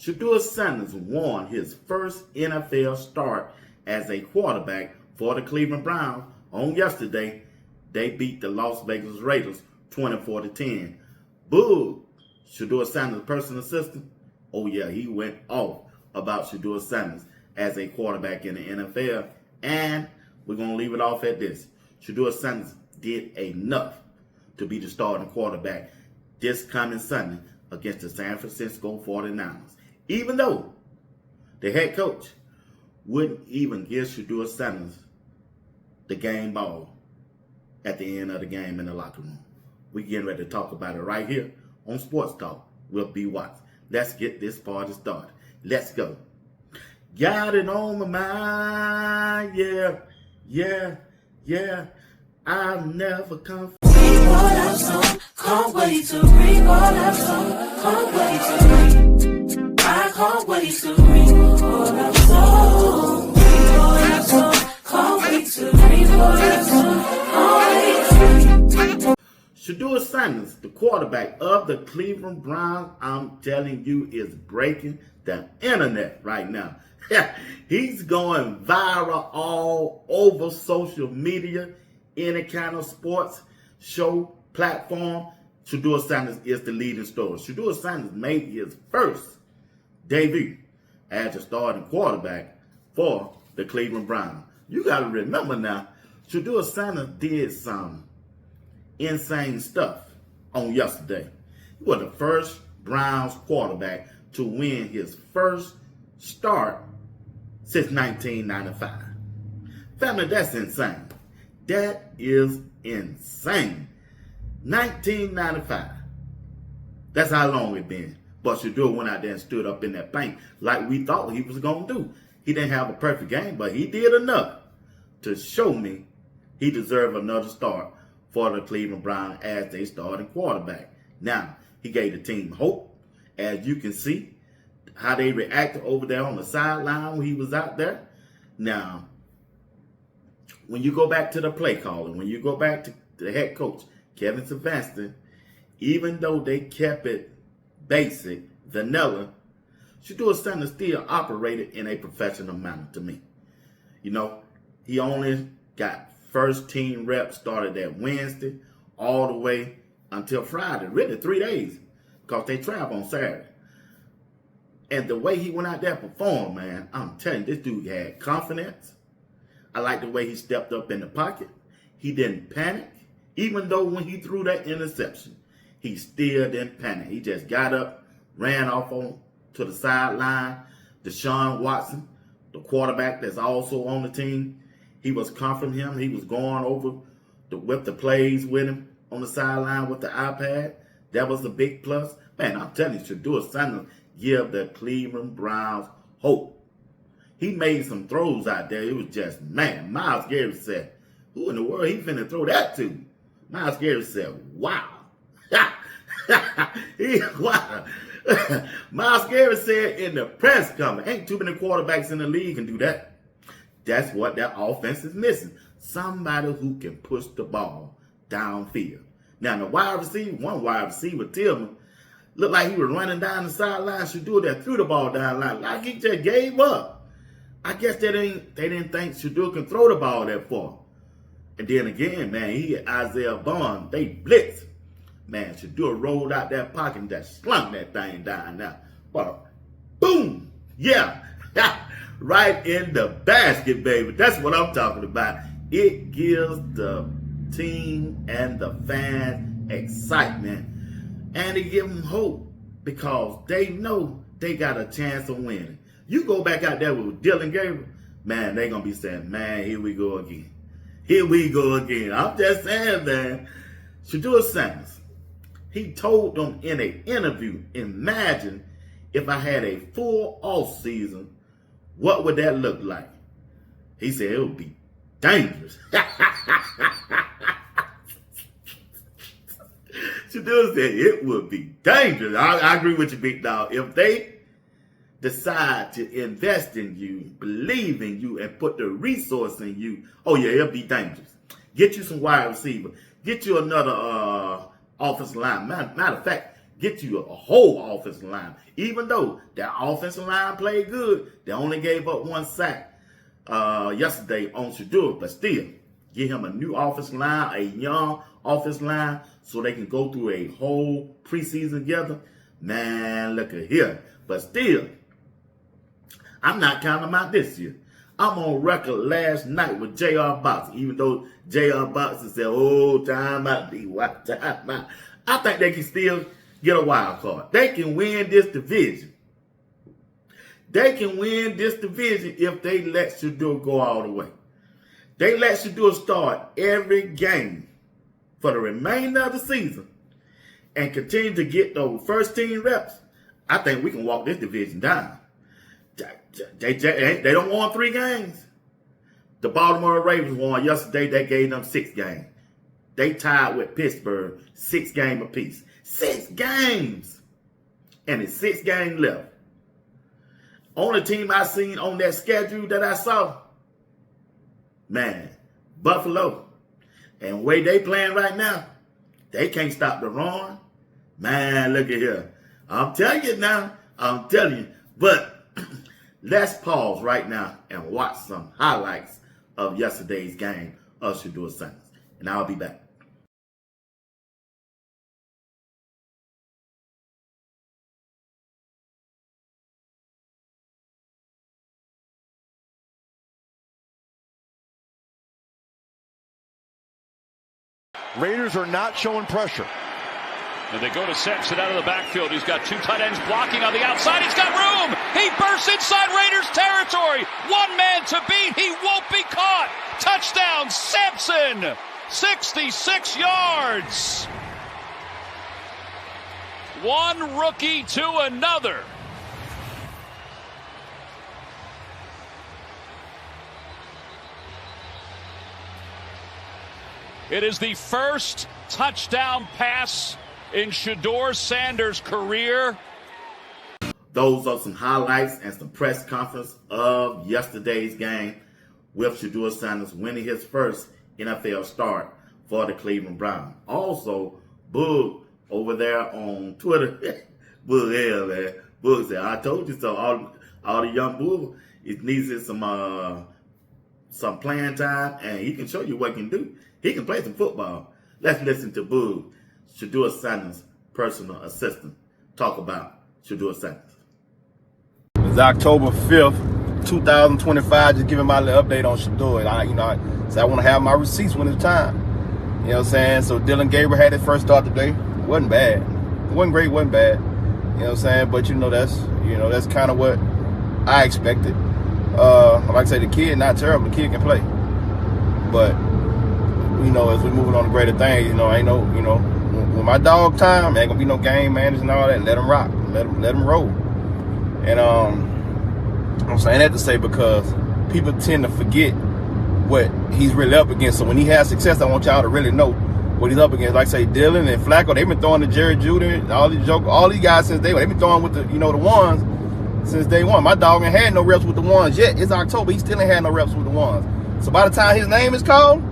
Shedeur Sanders won his first NFL start as a quarterback for the Cleveland Browns on yesterday. They beat the Las Vegas Raiders 24-10. Boog, Shedeur Sanders' personal assistant, oh yeah, he went off about Shedeur Sanders as a quarterback in the NFL. And we're going to leave it off at this. Shedeur Sanders did enough to be the starting quarterback this coming Sunday against the San Francisco 49ers. Even though the head coach wouldn't even give Shedeur Sanders the game ball at the end of the game in the locker room. We're getting ready to talk about it right here on Sports Talk with B. Watts. Let's get this party started. Let's go. Got it on my mind, yeah. I'll never come. Read what I've sown, can't wait to read what I've sown, can't wait to read. I can't wait to read what I've sown, read what I've sown, can't wait to read what I've sown, can't wait to read. Shedeur Sanders, the quarterback of the Cleveland Browns, I'm telling you, is breaking the internet right now. He's going viral all over social media, any kind of sports show platform. Shedeur Sanders is the leading story. Shedeur Sanders made his first debut as a starting quarterback for the Cleveland Browns. You got to remember now, Shedeur Sanders did some insane stuff on yesterday. He was the first Browns quarterback to win his first start since 1995. Family, that's insane. That is insane. 1995. That's how long it's been. But Shedeur went out there and stood up in that paint like we thought he was going to do. He didn't have a perfect game, but he did enough to show me he deserved another start for the Cleveland Browns as they starting quarterback. Now, he gave the team hope. As you can see, how they reacted over there on the sideline when he was out there. Now, when you go back to the play calling, when you go back to the head coach, Kevin Stefanski, even though they kept it basic, vanilla, Shedeur Sanders still operated in a professional manner to me. You know, he only got first team reps started that Wednesday all the way until Friday. Really 3 days because they travel on Saturday. And the way he went out there and performed, man, I'm telling you, this dude had confidence. I like the way he stepped up in the pocket. He didn't panic. Even though when he threw that interception, he still didn't panic. He just got up, ran off on to the sideline. Deshaun Watson, the quarterback that's also on the team, he was comforting him. He was going over with the plays with him on the sideline with the iPad. That was a big plus. Man, I'm telling you, Shedeur Sanders give the Cleveland Browns hope. He made some throws out there. It was just, man, Myles Garrett said, who in the world he finna throw that to? Myles Garrett said, wow. Wow. Myles Garrett said in the press conference, ain't too many quarterbacks in the league can do that. That's what that offense is missing. Somebody who can push the ball downfield. Now, the wide receiver, one wide receiver, Tillman, looked like he was running down the sideline. Shedeur that threw the ball down the line. Like he just gave up. I guess they didn't think Shedeur can throw the ball that far. And then again, man, he and Isaiah Bond, they blitzed. Man, Shedeur rolled out that pocket and just slung that thing down now. But boom! Yeah. Right in the basket, baby. That's what I'm talking about. It gives the team and the fans excitement. And it gives them hope because they know they got a chance of winning. You go back out there with Dylan Gabriel, man, they're going to be saying, man, here we go again. Here we go again. I'm just saying, man. Shedeur Sanders, he told them in an interview, imagine if I had a full off season, what would that look like? He said it would be dangerous. Shedeur said it would be dangerous. I agree with you, big dog. If they decide to invest in you, believe in you, and put the resource in you, oh yeah, it'll be dangerous. Get you some wide receiver. Get you another offensive line. Matter of fact, Get you a whole offensive line. Even though that offensive line played good, they only gave up 1 sack yesterday on Shedeur, but still, get him a new offensive line, a young offensive line, so they can go through a whole preseason together. Man, look at here. But still, I'm not counting them out this year. I'm on record last night with J.R. Boxer, even though J.R. Boxer said, oh, time out, D.Y., time out. I think they can still get a wild card. They can win this division. They can win this division if they let Shedeur go all the way. They let Shedeur start every game for the remainder of the season and continue to get those first team reps. I think we can walk this division down. They don't want 3 games. The Baltimore Ravens won yesterday. They gave them 6 games. They tied with Pittsburgh 6 games apiece. 6 games. And it's 6 games left. Only team I seen on that schedule that I saw, man, Buffalo. And the way they playing right now, they can't stop the run. Man, look at here. I'm telling you now. I'm telling you. But let's pause right now and watch some highlights of yesterday's game of Shedeur Sanders. And I'll be back. Raiders are not showing pressure. And they go to Simpson out of the backfield. He's got 2 tight ends blocking on the outside. He's got room. He bursts inside Raiders territory. 1 man to beat. He won't be caught. Touchdown, Simpson. 66 yards. One rookie to another. It is the first touchdown pass in Shedeur Sanders' career. Those are some highlights and some press conference of yesterday's game with Shedeur Sanders winning his first NFL start for the Cleveland Browns. Also, Boog over there on Twitter, Boog, yeah, man. Boog said, I told you so. All the young Boog, it needs some playing time, and he can show you what he can do. He can play some football. Let's listen to Boog, Shedeur Sanders' personal assistant, talk about Shedeur Sanders. It's October 5th, 2025. Just giving my little update on Shedeur. I want to have my receipts when it's time. You know what I'm saying? So Dylan Gabriel had his first start today. Wasn't bad. It wasn't great. Wasn't bad. You know what I'm saying? But that's kind of what I expected. Like I say, the kid not terrible. The kid can play. But as we moving on to greater things, when my dog time, ain't gonna be no game managers and all that. Let him rock. Let him roll. And I'm saying that to say because people tend to forget what he's really up against. So when he has success, I want y'all to really know what he's up against. Like I say, Dylan and Flacco, they've been throwing to Jerry Judy, all these guys since they've been throwing with the ones since day one. My dog ain't had no reps with the ones yet. It's October, he still ain't had no reps with the ones. So by the time his name is called,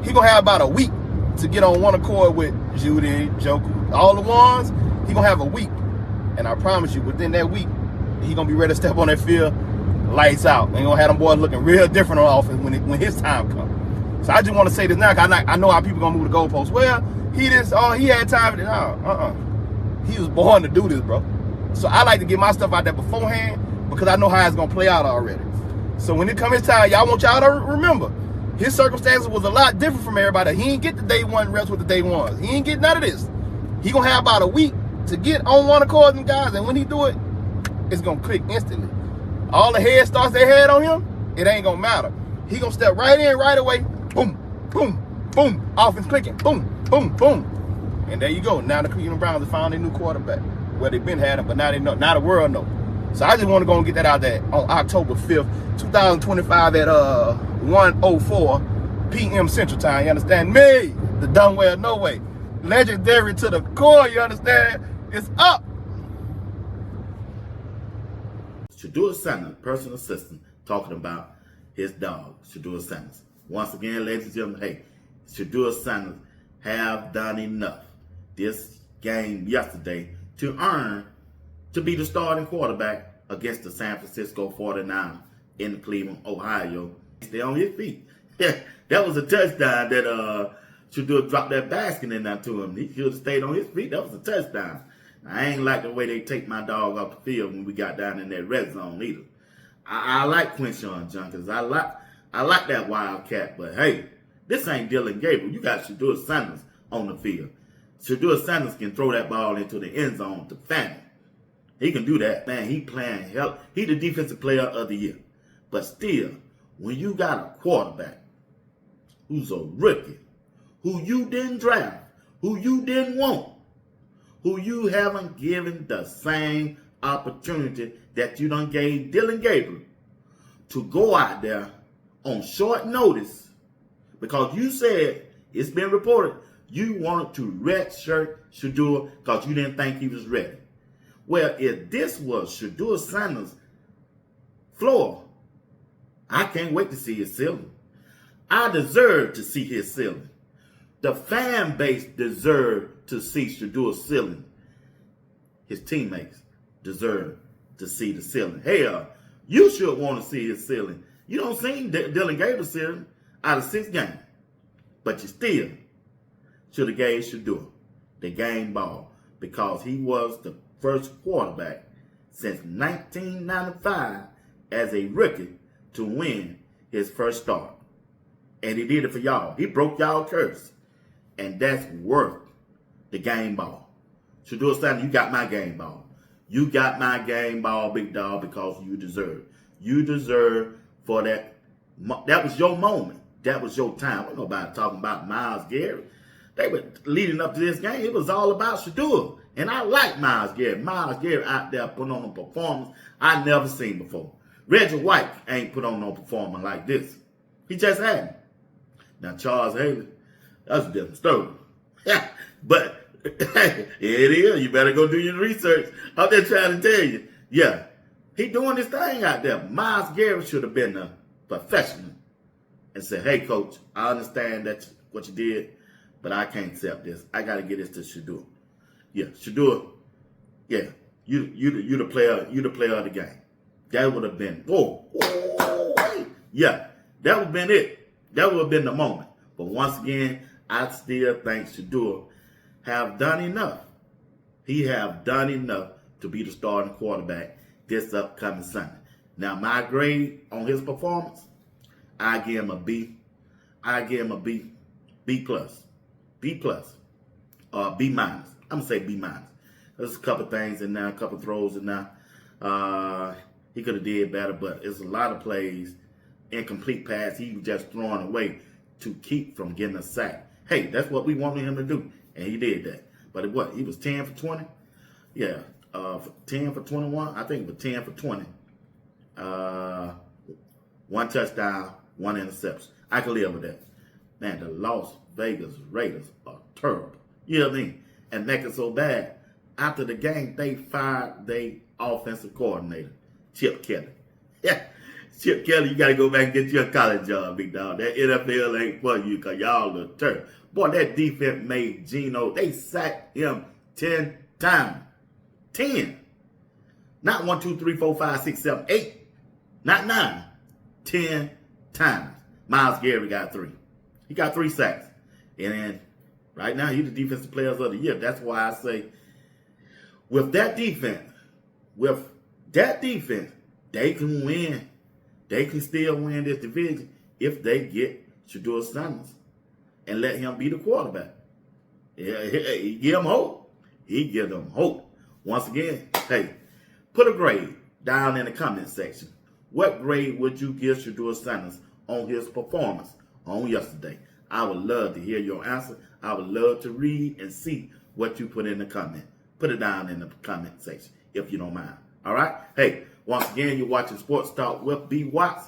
he gonna have about a week to get on one accord with Judy, Joker, all the ones. He gonna have a week, and I promise you, within that week, he gonna be ready to step on that field, lights out. And gonna have them boys looking real different on offense when his time comes. So I just want to say this now, cause I know how people gonna move the goalposts. Well, he had time. He was born to do this, bro. So I like to get my stuff out there beforehand because I know how it's gonna play out already. So when it comes his time, y'all want y'all to remember, his circumstances was a lot different from everybody. He ain't get the day one reps with the day ones. He ain't get none of this. He gonna have about a week to get on one accord with them guys, and when he do it, it's gonna click instantly. All the head starts they had on him, it ain't gonna matter. He gonna step right in right away. Boom, boom, boom. Offense clicking. Boom, boom, boom. And there you go. Now the Cleveland Browns have found a new quarterback. Well, they've been had him, but now they know. Now the world knows. So I just want to go and get that out there on October 5th, 2025 at 1:04 p.m. Central Time. You understand me? The dumb way or no way. Legendary to the core. You understand? It's up. Shedeur Sanders, personal assistant, talking about his dog, Shedeur Sanders. Once again, ladies and gentlemen, hey, Shedeur Sanders have done enough. This game yesterday to earn to be the starting quarterback against the San Francisco 49ers in Cleveland, Ohio. Stay on his feet. That was a touchdown that Shedeur dropped that basket in there to him. He should have stayed on his feet. That was a touchdown. I ain't like the way they take my dog off the field when we got down in that red zone either. I like Quinshon Judkins. I like that Wildcat, but hey, this ain't Dylan Gabriel. You got Shedeur Sanders on the field. Shedeur Sanders can throw that ball into the end zone to Fanning. He can do that. Man, he playing hell. He the defensive player of the year. But still, when you got a quarterback who's a rookie, who you didn't draft, who you didn't want, who you haven't given the same opportunity that you done gave Dylan Gabriel to go out there on short notice, because you said, it's been reported, you wanted to redshirt Shedeur because you didn't think he was ready. Well, if this was Shedeur Sanders' floor, I can't wait to see his ceiling. I deserve to see his ceiling. The fan base deserved to see Shedeur's ceiling. His teammates deserve to see the ceiling. Hell, you should want to see his ceiling. You don't see Dylan Gabriel's ceiling out of 6 games. But you still should have gave Shedeur the game ball, because he was the first quarterback since 1995 as a rookie to win his first start. And he did it for y'all. He broke y'all curse. And that's worth the game ball. Shedeur Sanders, you got my game ball. You got my game ball, big dog, because you deserve. You deserve for that. That was your moment. That was your time. Wasn't nobody talking about Myles Garrett. They were leading up to this game. It was all about Shedeur. And I like Myles Garrett. Myles Garrett out there putting on a performance I never seen before. Reggie White ain't put on no performance like this. He just hadn't. Now, Charles Haley, that's a different story. Yeah, but it is. You better go do your research. I'm just trying to tell you. Yeah, he doing this thing out there. Myles Garrett should have been a professional and said, hey, coach, I understand that's what you did, but I can't accept this. I got to get this to Shedeur. Yeah, Shedeur, yeah, you the player of the game. That would have been, yeah, that would have been it. That would have been the moment. But once again, I still think Shedeur have done enough. He have done enough to be the starting quarterback this upcoming Sunday. Now, my grade on his performance, I give him a B. I give him a B, B plus, B plus, B minus. I'm gonna say B minus. There's a couple things in there, a couple throws in there. He could have did better, but it's a lot of plays, incomplete pass he was just throwing away to keep from getting a sack. Hey, that's what we wanted him to do, and he did that. But he was 10 for 20? Yeah, 10 for 21? I think it was 10 for 20. 1 touchdown, 1 interception. I can live with that. Man, the Las Vegas Raiders are terrible. You know what I mean? And make it so bad. After the game, they fired their offensive coordinator, Chip Kelly. Yeah, Chip Kelly, you got to go back and get you a college job, big dog. That NFL ain't for you because y'all are terrible. Boy, that defense made Geno, they sacked him 10 times. 10. Not 1, 2, 3, 4, 5, 6, 7, 8. Not 9. 10 times. Myles Garrett got 3. He got 3 sacks. And then right now, he's the defensive player of the year. That's why I say, with that defense, they can win. They can still win this division if they get Shedeur Sanders and let him be the quarterback. Yeah, he give them hope. He give them hope. Once again, hey, put a grade down in the comment section. What grade would you give Shedeur Sanders on his performance on yesterday? I would love to hear your answer. I would love to read and see what you put in the comment. Put it down in the comment section if you don't mind. All right? Hey, once again, you're watching Sports Talk with B. Watts.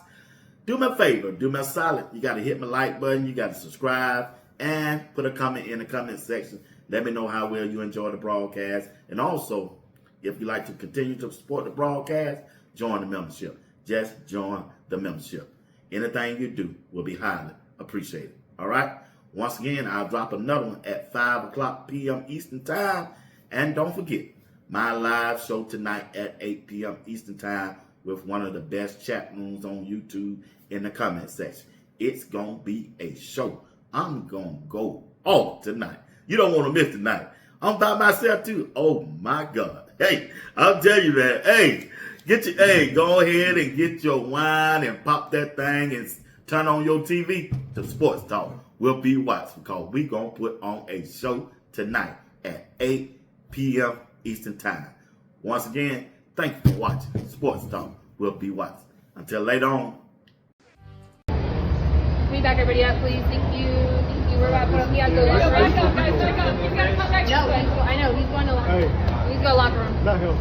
Do me a favor. Do me a solid. You got to hit my like button. You got to subscribe and put a comment in the comment section. Let me know how well you enjoy the broadcast. And also, if you like to continue to support the broadcast, join the membership. Just join the membership. Anything you do will be highly appreciated. All right? Once again, I'll drop another one at 5 o'clock p.m. Eastern Time. And don't forget, my live show tonight at 8 p.m. Eastern Time with one of the best chat rooms on YouTube in the comment section. It's going to be a show. I'm going to go off tonight. You don't want to miss tonight. I'm by myself too. Oh my God. Hey, I'll tell you that. Hey, go ahead and get your wine and pop that thing and turn on your TV. The Sports Talk will be watched because we're going to put on a show tonight at 8 p.m. Eastern Time. Once again, thank you for watching. Sports Talk will be watched. Until later on. Can we back everybody up, please? Thank you. Thank you. We're about to put up. He has to go locker room. He's got to come back. No, I know. He's going to locker room. He's going to locker room. Not him.